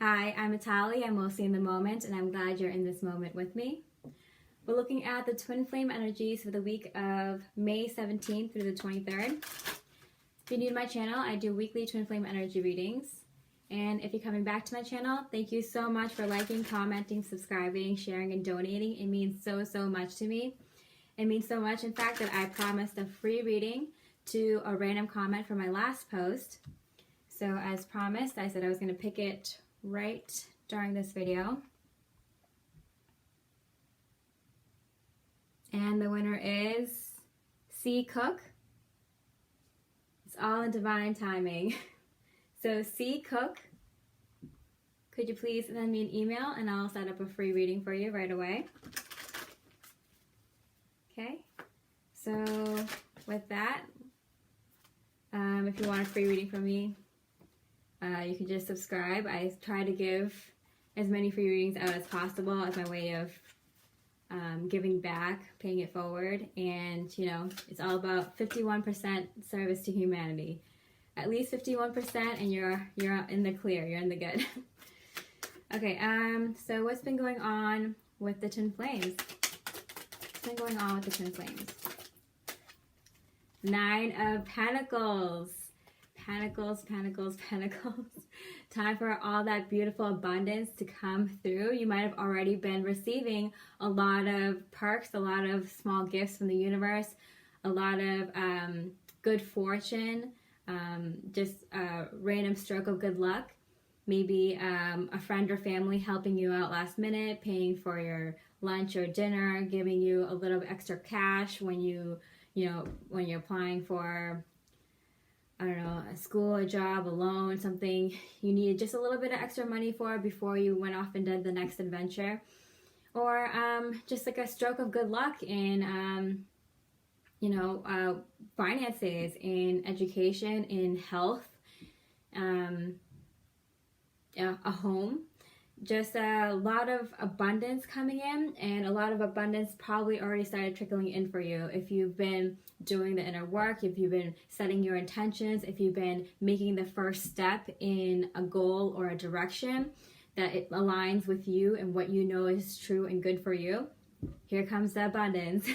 Hi, I'm Mitali. I'm mostly in the moment, and I'm glad you're in this moment with me. We're looking at the twin flame energies for the week of May 17th through the 23rd. If you're new to my channel, I do weekly twin flame energy readings. And if you're coming back to my channel, thank you so much for liking, commenting, subscribing, sharing, and donating. It means so much to me. It means so much, in fact, that I promised a free reading to a random comment from my last post. So as promised, I said I was going to pick it right during this video. And the winner is C. Cook. It's all in divine timing. So C. Cook, could you please send me an email and I'll set up a free reading for you right away. Okay, so with that, if you want a free reading from me, you can just subscribe. I try to give as many free readings out as possible as my way of giving back, paying it forward. And you know, it's all about 51% service to humanity. At least 51%, and you're in the clear. You're in the good. Okay. So what's been going on with the twin flames? What's been going on with the twin flames? 9 of Pentacles. Pentacles. Time for all that beautiful abundance to come through. You might have already been receiving a lot of perks, a lot of small gifts from the universe, a lot of good fortune, just a random stroke of good luck. Maybe a friend or family helping you out last minute, paying for your lunch or dinner, giving you a little bit extra cash when when you're applying for, I don't know, a school, a job, a loan, something you needed just a little bit of extra money for before you went off and did the next adventure. Or just like a stroke of good luck in, finances, in education, in health, a home. Just a lot of abundance coming in, and a lot of abundance probably already started trickling in for you. If you've been doing the inner work, if you've been setting your intentions, if you've been making the first step in a goal or a direction that it aligns with you and what you know is true and good for you, here comes the abundance.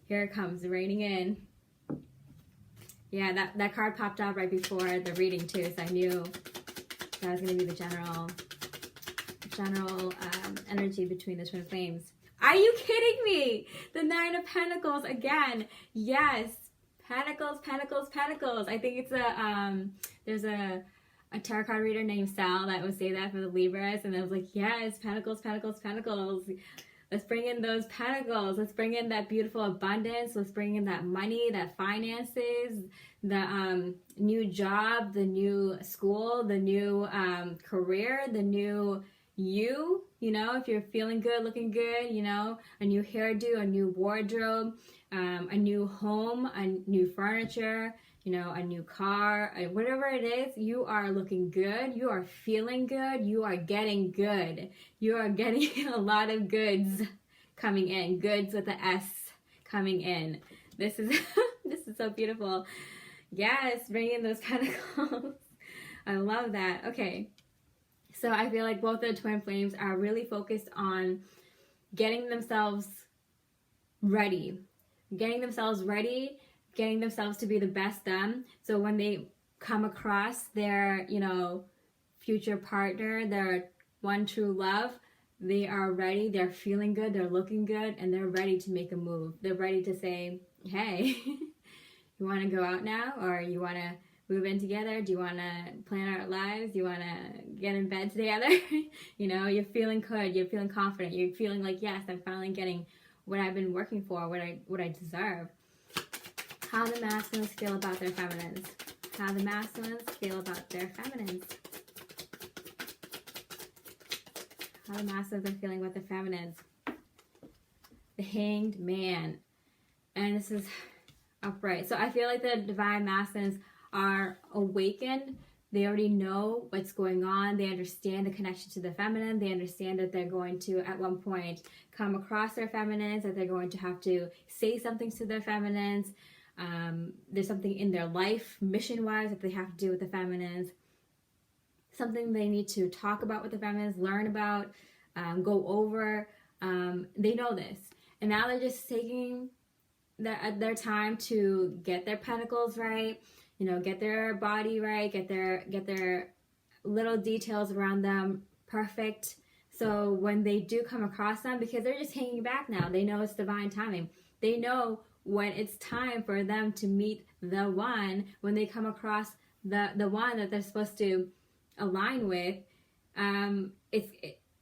Here it comes, raining in. Yeah, that card popped up right before the reading too, so I knew that was going to be the general energy between the twin flames. Are you kidding me? The 9 of Pentacles again. Yes, Pentacles. I think it's there's a tarot card reader named Sal that would say that for the Libras, and I was like, yes, Pentacles. Let's bring in those pentacles. Let's bring in that beautiful abundance. Let's bring in that money, that finances, the new job, the new school, the new career, the new you, if you're feeling good, looking good, a new hairdo, a new wardrobe, a new home, a new furniture, a new car, whatever it is, you are looking good, you are feeling good, you are getting good. You are getting a lot of goods coming in, goods with the S coming in. This is this is so beautiful. Yes, bring in those pentacles. I love that. Okay. So I feel like both the twin flames are really focused on getting themselves ready, getting themselves to be the best them. So when they come across their, future partner, their one true love, they are ready, they're feeling good, they're looking good, and they're ready to make a move. They're ready to say, hey, you want to go out now? Or you want to move in together? Do you want to plan our lives? Do you want to get in bed together? You're feeling good. You're feeling confident. You're feeling like, yes, I'm finally getting what I've been working for, what I deserve. How the masculines feel about their feminines. How the masculines feel about their feminines. How the masculines are feeling about their feminines. The Hanged Man. And this is upright. So I feel like the divine masculines are awakened. They already know what's going on. They understand the connection to the feminine. They understand that they're going to, at one point, come across their feminines, that they're going to have to say something to their feminines. There's something in their life, mission-wise, that they have to do with the feminines. something they need to talk about with the feminines, learn about, go over. They know this. And now they're just taking their time to get their pentacles right, you know, get their body right, get their little details around them perfect. So when they do come across them, because they're just hanging back now, they know it's divine timing. They know when it's time for them to meet the one, when they come across the one that they're supposed to align with,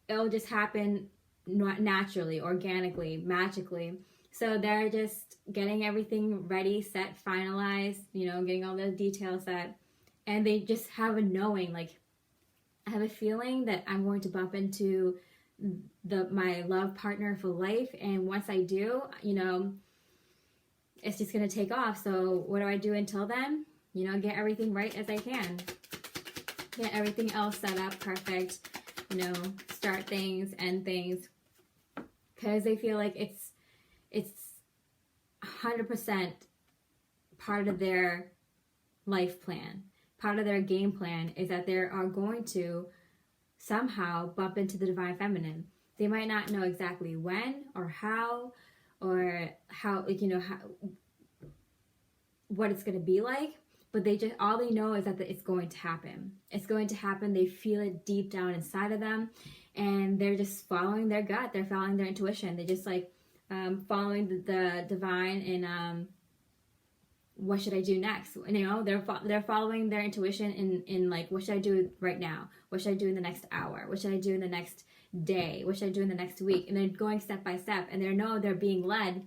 it'll just happen naturally, organically, magically. So they're just getting everything ready, set, finalized, you know, getting all the details set, and they just have a knowing, like, I have a feeling that I'm going to bump into my love partner for life, and once I do, you know, it's just going to take off. So what do I do until then? You know, get everything right as I can. Get everything else set up perfect, you know, start things, end things, because they feel like it's 100% part of their life plan. Part of their game plan is that they are going to somehow bump into the divine feminine. They might not know exactly when or how, like, you know, what it's going to be like, but all they know is that it's going to happen. It's going to happen. They feel it deep down inside of them, and they're just following their gut. They're following their intuition. They're just like following the divine, and what should I do next? And, you know, they're following their intuition in like, what should I do right now? What should I do in the next hour? What should I do in the next day? What should I do in the next week? And they're going step by step, and they know they're being led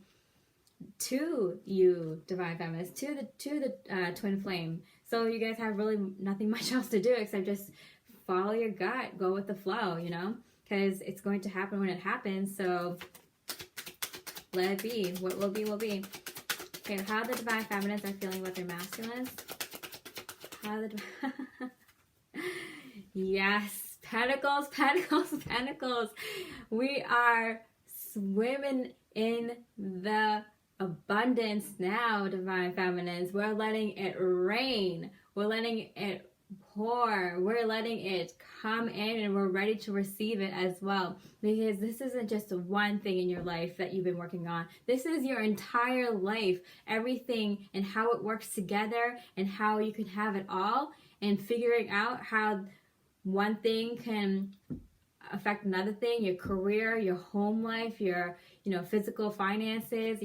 to you, divine feminist, to the twin flame. So you guys have really nothing much else to do except just follow your gut, go with the flow, you know, because it's going to happen when it happens. So let it be. What will be, will be. Okay, how the divine feminines are feeling with their masculines. How the yes, pentacles, pentacles, pentacles. We are swimming in the abundance now, divine feminines. We're letting it rain. We're letting it pour. We're letting it come in, and we're ready to receive it as well, because this isn't just one thing in your life that you've been working on. This is your entire life, everything and how it works together, and how you can have it all, and figuring out how one thing can affect another thing, your career, your home life, your, you know, physical finances,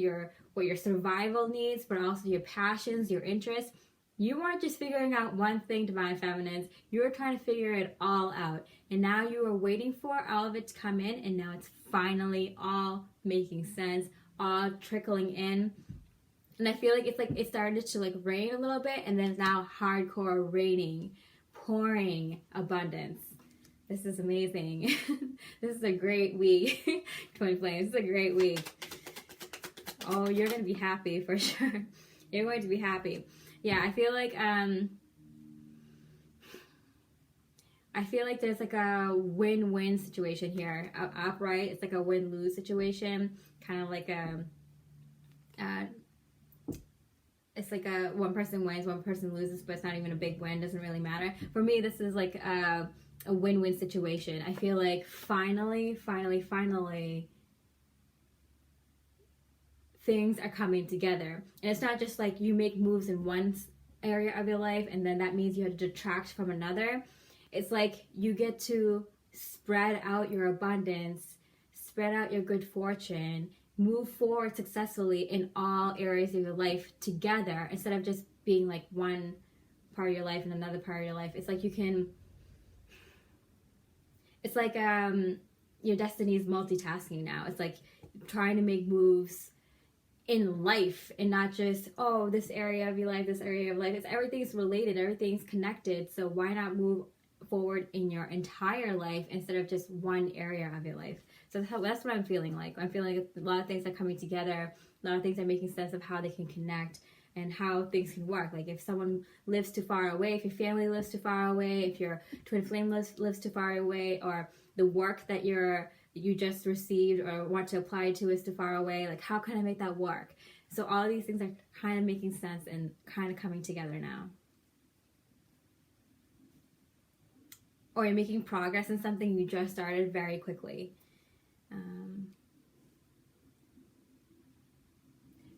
what your survival needs, but also your passions, your interests. You weren't just figuring out one thing, divine feminines. You were trying to figure it all out. And now you are waiting for all of it to come in, and now it's finally all making sense, all trickling in. And I feel like it started to like rain a little bit, and then it's now hardcore raining, pouring abundance. This is amazing. This is a great week. Twin flames, this is a great week. Oh, you're going to be happy for sure. You're going to be happy. Yeah, I feel like there's like a win-win situation here. Upright, it's like a win-lose situation. Kind of like it's like one person wins, one person loses, but it's not even a big win. Doesn't really matter. For me, this is like a win-win situation. I feel like finally, things are coming together. And it's not just like you make moves in one area of your life and then that means you have to detract from another. It's like you get to spread out your abundance, spread out your good fortune, move forward successfully in all areas of your life together, instead of just being like one part of your life and another part of your life. It's like you can, it's like your destiny is multitasking now. It's like trying to make moves in life and not just, oh, this area of your life, this area of life. It's everything's related, everything's connected. So why not move forward in your entire life instead of just one area of your life? So that's what I'm feeling like. I'm feeling like a lot of things are coming together. A lot of things are making sense of how they can connect and how things can work. Like if someone lives too far away, if your family lives too far away, if your twin flame lives too far away, or the work that you just received or want to apply to is too far away, like how can I make that work? So all of these things are kind of making sense and kind of coming together now. or you're making progress in something you just started very quickly.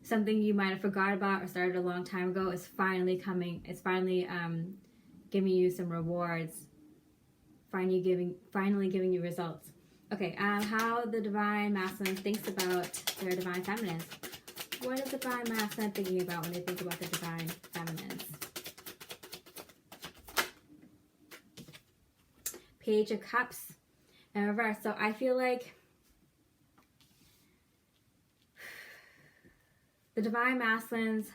Something you might have forgot about or started a long time ago is finally coming. It's finally giving you some rewards. Finally giving you results. Okay, how the divine masculine thinks about their divine feminines. What is the divine masculine thinking about when they think about the divine feminines? Page of Cups in reverse. So I feel like the divine masculines,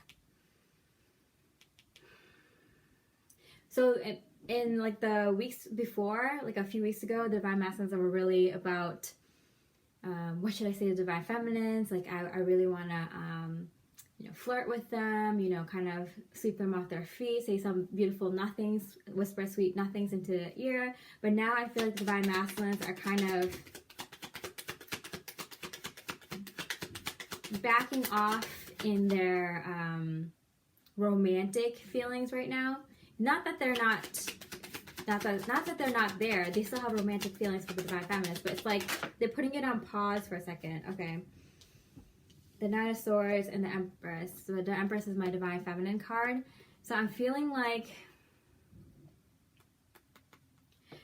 so in like the weeks before, like a few weeks ago, the divine masculines were really about, what should I say, the divine feminines, like I really want to, flirt with them, kind of sweep them off their feet, say some beautiful nothings, whisper sweet nothings into the ear. But now I feel like the divine masculines are kind of backing off in their romantic feelings right now. Not that they're not there. They still have romantic feelings for the divine feminines, but it's like they're putting it on pause for a second. Okay. The Nine of Swords and the Empress. So the Empress is my divine feminine card. So I'm feeling like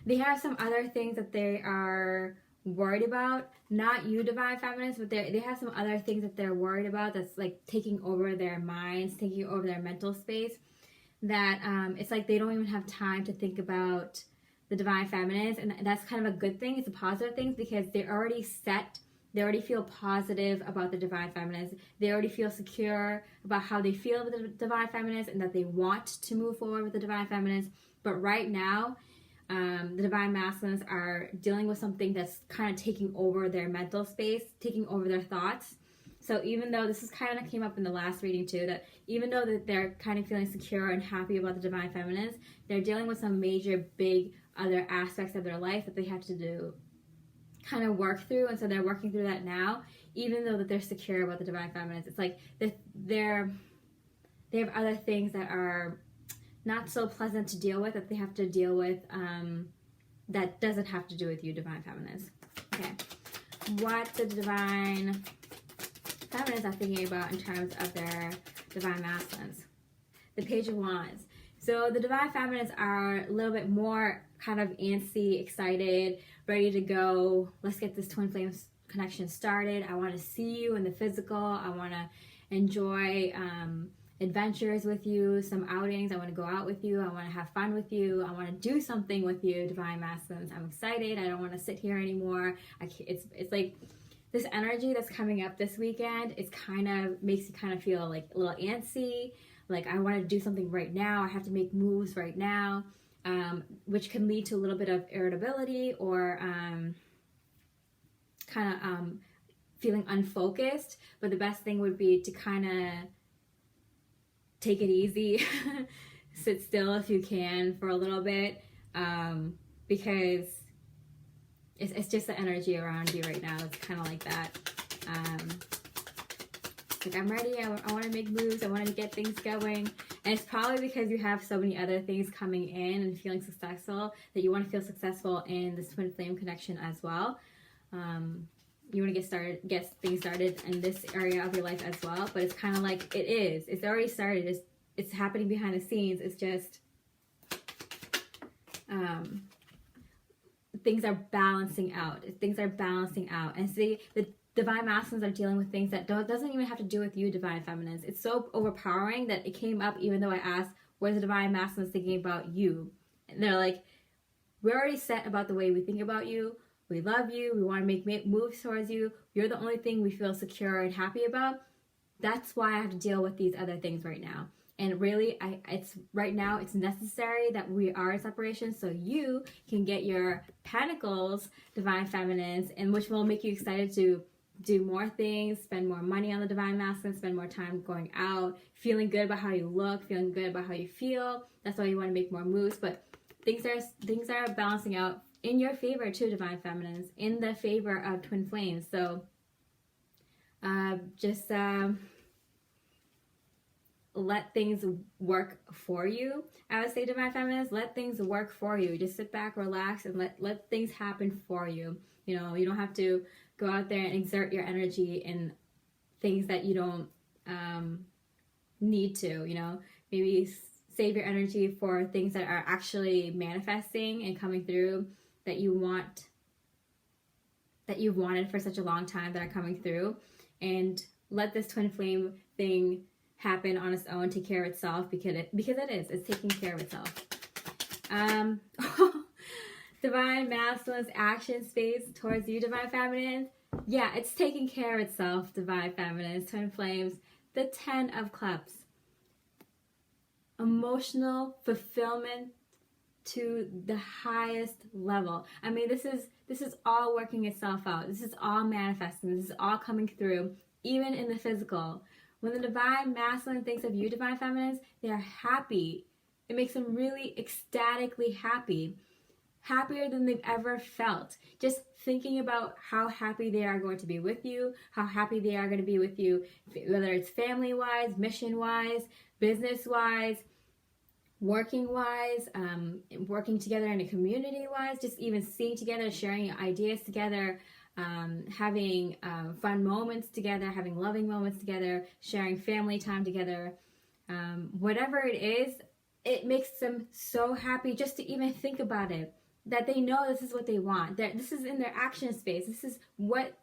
they have some other things that they are worried about. Not you, divine feminines, but they have some other things that they're worried about that's like taking over their minds, taking over their mental space. That it's like they don't even have time to think about the divine feminines, and that's kind of a good thing. It's a positive thing because they're already set. They already feel positive about the divine feminines. They already feel secure about how they feel with the divine feminines and that they want to move forward with the divine feminines. But right now, the divine masculines are dealing with something that's kind of taking over their mental space, taking over their thoughts. So even though this is kind of came up in the last reading too, that even though that they're kind of feeling secure and happy about the divine feminines, they're dealing with some major, big other aspects of their life that they have to do, kind of work through. And so they're working through that now, even though that they're secure about the divine feminines. It's like they have other things that are not so pleasant to deal with, that they have to deal with, that doesn't have to do with you, divine feminines. Okay, what the divine feminines are thinking about in terms of their divine masculines. The Page of Wands. So the divine feminines are a little bit more kind of antsy, excited, ready to go. Let's get this twin flames connection started. I want to see you in the physical. I want to enjoy adventures with you, some outings. I want to go out with you. I want to have fun with you. I want to do something with you, divine masculines. I'm excited. I don't want to sit here anymore. It's like this energy that's coming up this weekend. It's kind of makes you kind of feel like a little antsy. Like I want to do something right now. I have to make moves right now, which can lead to a little bit of irritability or kind of feeling unfocused. But the best thing would be to kind of take it easy, sit still if you can for a little bit, because it's just the energy around you right now. It's kind of like that. Like I'm ready, I want to make moves, I want to get things going. And it's probably because you have so many other things coming in and feeling successful that you want to feel successful in this twin flame connection as well. You want to get things started in this area of your life as well. But it's kind of like it's already started. It's happening behind the scenes. It's just things are balancing out. And see, the divine masculines are dealing with things that doesn't even have to do with you, divine feminines. It's so overpowering that it came up even though I asked, where's the divine masculines thinking about you? And they're like, we're already set about the way we think about you. We love you. We want to make moves towards you. You're the only thing we feel secure and happy about. That's why I have to deal with these other things right now. And really, it's right now, it's necessary that we are in separation so you can get your Pentacles, divine feminines, and which will make you excited to do more things, spend more money on the divine masculine, spend more time going out, feeling good about how you look, feeling good about how you feel. That's why you want to make more moves. But things are balancing out in your favor too, divine feminines, in the favor of twin flames. So just let things work for you. I would say, Divine Feminines, let things work for you. Just sit back, relax, and let things happen for you. You know, you don't have to go out there and exert your energy in things that you don't need to, you know. Maybe save your energy for things that are actually manifesting and coming through, that you want, that you've wanted for such a long time, that are coming through. And let this twin flame thing happen on its own, take care of itself, because it's taking care of itself. Divine Masculine's action space towards you, Divine Feminines. Yeah, it's taking care of itself, Divine Feminines, twin flames. The 10 of Cups. Emotional fulfillment to the highest level. I mean, this is all working itself out. This is all manifesting. This is all coming through, even in the physical. When the Divine Masculine thinks of you, Divine Feminines, they are happy. It makes them really ecstatically happy. Happier than they've ever felt. Just thinking about how happy they are going to be with you, how happy they are going to be with you, whether it's family-wise, mission-wise, business-wise, working-wise, working together in a community-wise, just even seeing together, sharing ideas together, having fun moments together, having loving moments together, sharing family time together. Whatever it is, it makes them so happy just to even think about it, that they know this is what they want, that this is in their action space. This is what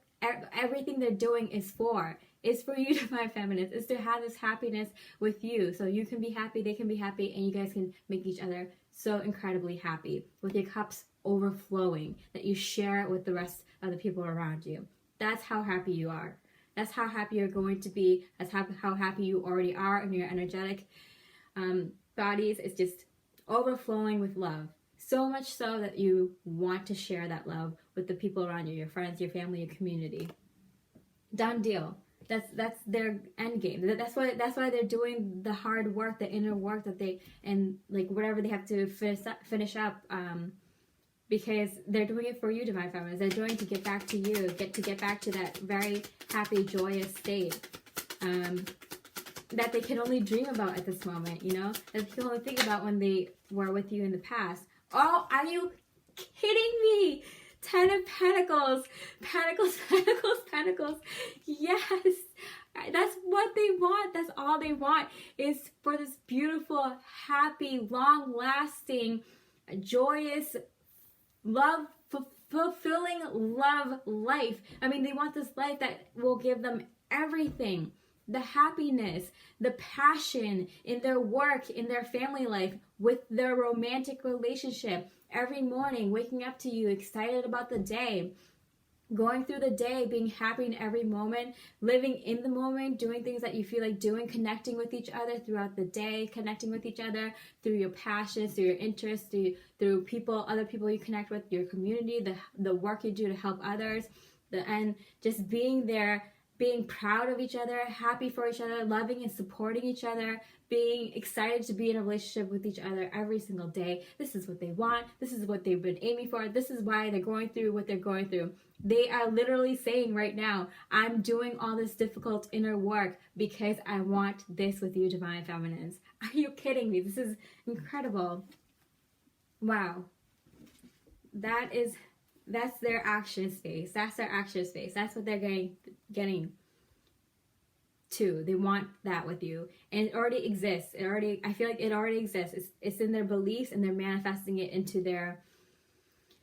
everything they're doing is for you, Divine Feminines, is to have this happiness with you, so you can be happy, they can be happy, and you guys can make each other so incredibly happy, with your cups overflowing, that you share it with the rest of the people around you. That's how happy you are. That's how happy you're going to be. That's how happy you already are in your energetic bodies. It's just overflowing with love. So much so that you want to share that love with the people around you, your friends, your family, your community. Done deal. That's their end game. That's why they're doing the hard work, the inner work that they, and like whatever they have to finish up, because they're doing it for you, Divine Feminines. They're doing it to get back to you, get back to that very happy, joyous state that they can only dream about at this moment. You know, that they can only think about when they were with you in the past. Oh, are you kidding me? 10 of Pentacles. Pentacles, Pentacles, Pentacles. Yes. That's what they want. That's all they want, is for this beautiful, happy, long-lasting, joyous, love, fulfilling love life. I mean, they want this life that will give them everything. The happiness, the passion in their work, in their family life, with their romantic relationship. Every morning, waking up to you, excited about the day, going through the day, being happy in every moment, living in the moment, doing things that you feel like doing, connecting with each other throughout the day, connecting with each other through your passions, through your interests, through people, other people you connect with, your community, the work you do to help others, and just being there, being proud of each other, happy for each other, loving and supporting each other, being excited to be in a relationship with each other every single day. This is what they want. This is what they've been aiming for. This is why they're going through what they're going through. They are literally saying right now, I'm doing all this difficult inner work because I want this with you, Divine Feminines. Are you kidding me? This is incredible. Wow. That's their action space. That's their action space. That's what they're getting to. They want that with you. And it already exists. I feel like it already exists. It's in their beliefs, and they're manifesting it into their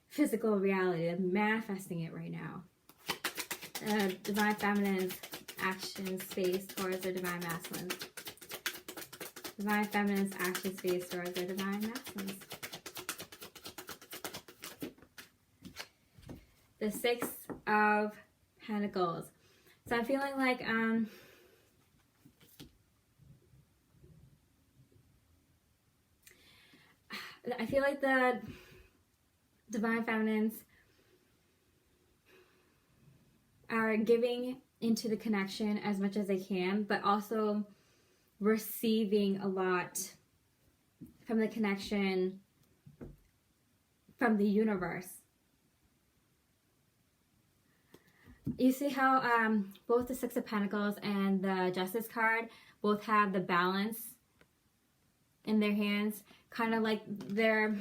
physical reality. They're manifesting it right now. Divine Feminine's action space towards their Divine Masculines. Divine Feminine's action space towards their Divine Masculines. The 6 of Pentacles. So I'm feeling like I feel like the Divine Feminines are giving into the connection as much as they can, but also receiving a lot from the connection from the universe. You see how both the Six of Pentacles and the Justice card both have the balance in their hands, kind of like they're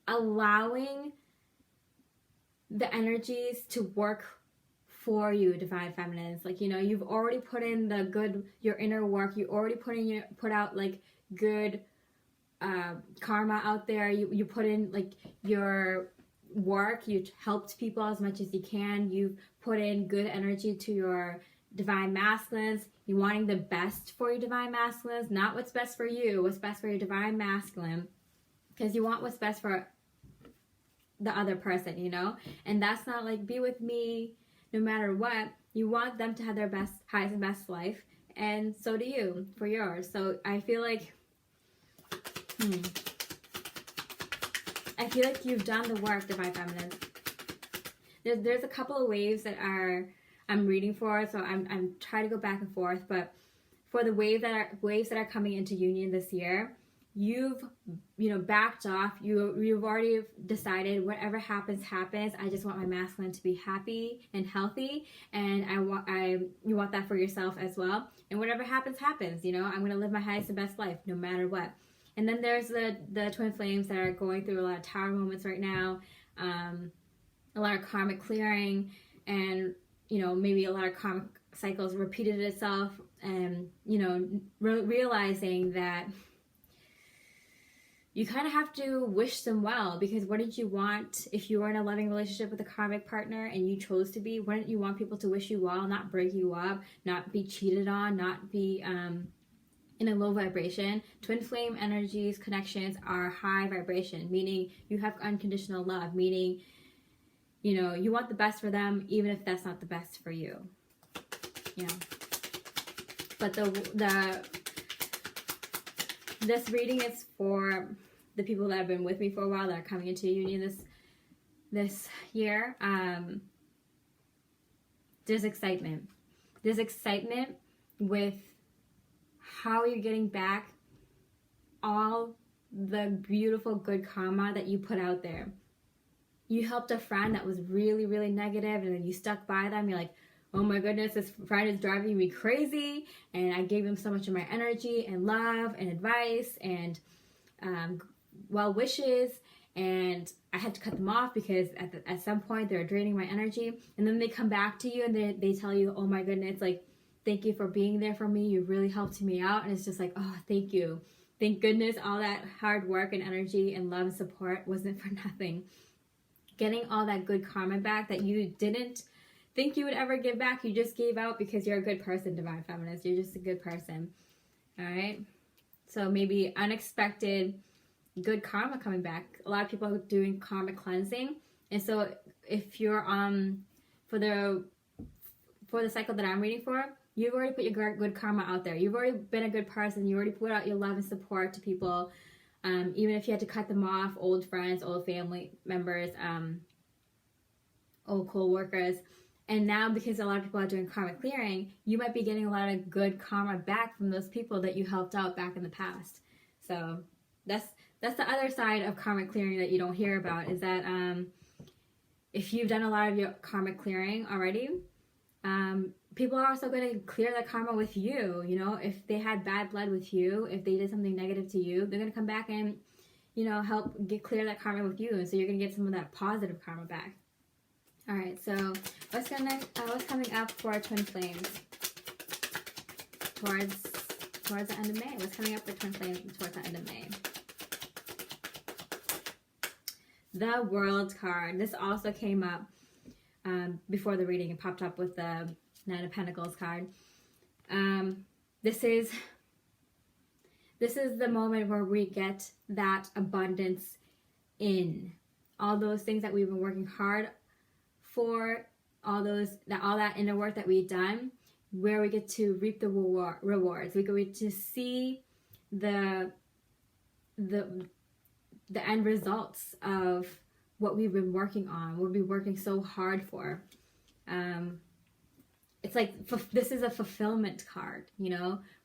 allowing the energies to work for you, divine feminines. Like, you know, you've already put in the good, your inner work. You already put out like good karma out there. You put in like your work. You helped people as much as you can. You've put in good energy to your divine masculines. You're wanting the best for your divine masculines, not what's best for you, what's best for your divine masculine, because you want what's best for the other person, you know? And that's not like, be with me no matter what. You want them to have their best, highest and best life, and so do you for yours. So I feel like you've done the work, divine feminine. There's a couple of waves that I'm reading for, so I'm trying to go back and forth. But for the waves that are coming into union this year, you've backed off. You've already decided whatever happens. I just want my masculine to be happy and healthy, and you want that for yourself as well. And whatever happens. You know, I'm gonna live my highest and best life no matter what. And then there's the twin flames that are going through a lot of tower moments right now, a lot of karmic clearing, and maybe a lot of karmic cycles repeated itself, and realizing that you kind of have to wish them well, because what did you want if you were in a loving relationship with a karmic partner and you chose to be? Wouldn't you want people to wish you well, not break you up, not be cheated on, not be in a low vibration? Twin flame energies, connections are high vibration, meaning you have unconditional love, meaning you want the best for them, even if that's not the best for you. Yeah. But this reading is for the people that have been with me for a while, that are coming into union this year. There's excitement. There's excitement with how you're getting back all the beautiful good karma that you put out there. You helped a friend that was really, really negative, and then you stuck by them. You're like, oh my goodness, this friend is driving me crazy, and I gave them so much of my energy and love and advice and well wishes, and I had to cut them off because at some point they were draining my energy. And then they come back to you and they tell you, oh my goodness, like, thank you for being there for me. You really helped me out. And it's just like, oh, thank you. Thank goodness all that hard work and energy and love and support wasn't for nothing. Getting all that good karma back that you didn't think you would ever give back, you just gave out because you're a good person, divine feminist. You're just a good person. All right? So maybe unexpected good karma coming back. A lot of people are doing karmic cleansing. And so if you're for the cycle that I'm reading for, you've already put your good karma out there. You've already been a good person. You already put out your love and support to people. Even if you had to cut them off, old friends, old family members, old co-workers. And now, because a lot of people are doing karmic clearing, you might be getting a lot of good karma back from those people that you helped out back in the past. So that's the other side of karmic clearing that you don't hear about, is that if you've done a lot of your karmic clearing already, people are also going to clear that karma with you. If they had bad blood with you, if they did something negative to you, they're going to come back and help clear that karma with you, and so you're going to get some of that positive karma back. All right, so what's coming up for twin flames towards the end of May? What's coming up for twin flames towards the end of May? The World card. This also came up before the reading. It popped up with the Nine of Pentacles card. This is the moment where we get that abundance in all those things that we've been working hard for, all that inner work that we've done, where we get to reap the rewards. We get to see the end results of what we've been working on, what we've been working so hard for. It's like this is a fulfillment card,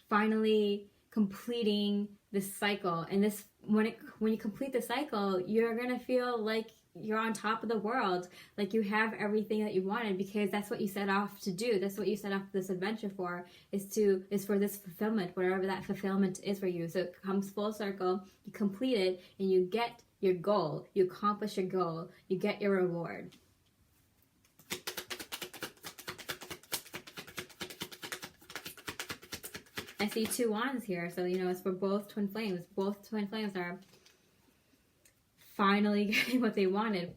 finally completing this cycle. And this, when you complete the cycle, you're gonna feel like you're on top of the world. Like, you have everything that you wanted, because that's what you set off to do. That's what you set off this adventure for, is for this fulfillment, whatever that fulfillment is for you. So it comes full circle, you complete it, and you get your goal. You accomplish your goal. You get your reward. I see 2 wands here, so it's for both twin flames. Both twin flames are finally getting what they wanted.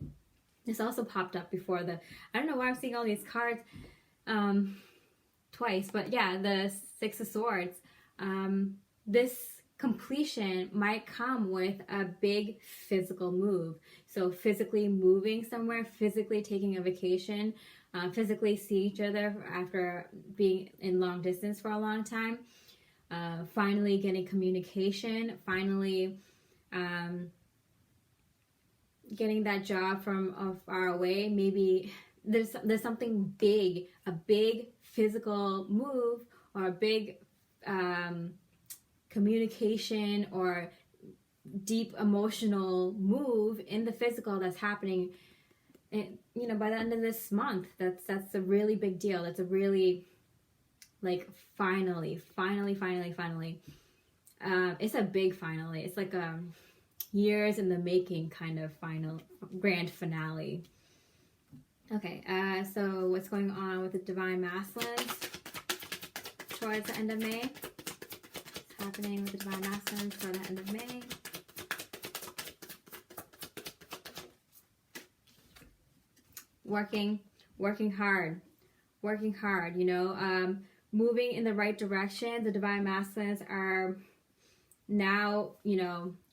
This also popped up before I don't know why I'm seeing all these cards twice, but yeah, the 6 of Swords. This completion might come with a big physical move. So physically moving somewhere, physically taking a vacation, physically see each other after being in long distance for a long time. Finally getting communication, finally getting that job from far away. Maybe there's something big, a big physical move, or a big communication or deep emotional move in the physical that's happening, and by the end of this month. That's a really big deal. That's a really, like, finally. It's a big finally. It's like years in the making kind of grand finale. Okay, so what's going on with the Divine Masculines towards the end of May? What's happening with the Divine Masculines toward the end of May? Working hard, moving in the right direction. The Divine Masculines are now,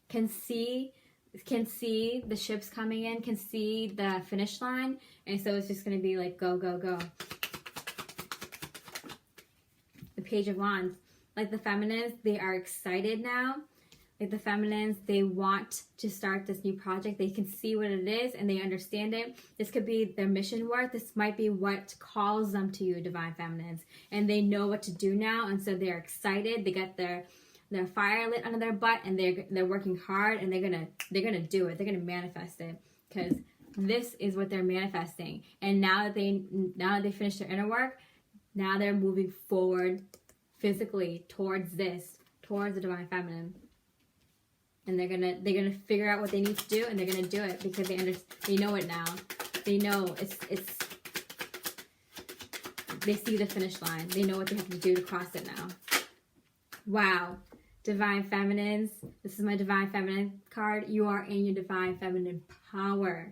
can see the ships coming in, can see the finish line, and so it's just going to be like go, go, go. The Page of Wands. Like, the feminines, they are excited now. Like, the feminines, they want to start this new project. They can see what it is and they understand it. This could be their mission work. This might be what calls them to you, Divine Feminines. And they know what to do now, and so they're excited. They got their fire lit under their butt, and they're working hard, and they're gonna do it. They're gonna manifest it, because this is what they're manifesting. And now that they finish their inner work, now they're moving forward physically towards the Divine Feminine. And they're gonna figure out what they need to do, and they're gonna do it, because they know it now. They know they see the finish line. They know what they have to do to cross it now. Wow. Divine Feminines. This is my Divine Feminine card. You are in your Divine Feminine power.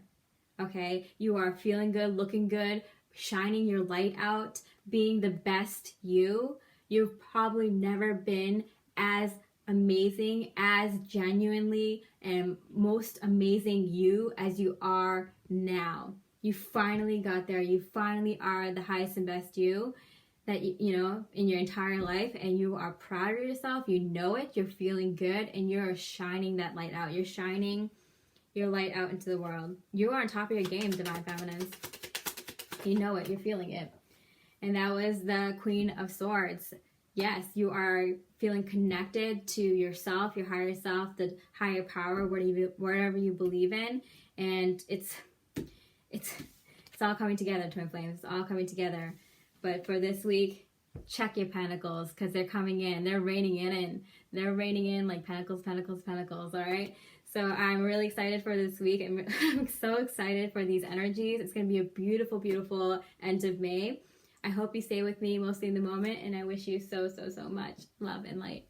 Okay? You are feeling good, looking good, shining your light out, being the best you. You've probably never been as amazing, as genuinely and most amazing you as you are now. You finally got there. You finally are the highest and best you that in your entire life, and you are proud of yourself. You know it. You're feeling good, and you're shining that light out. You're shining your light out into the world. You are on top of your game, Divine Feminines. You know it. You're feeling it. And that was the Queen of Swords. Yes, you are feeling connected to yourself, your higher self, the higher power, whatever you believe in, and it's all coming together, Twin Flames. It's all coming together. But for this week, check your pentacles, because they're coming in. They're raining in like pentacles, all right? So I'm really excited for this week. I'm so excited for these energies. It's going to be a beautiful, beautiful end of May. I hope you stay with me mostly in the moment, and I wish you so, so, so much love and light.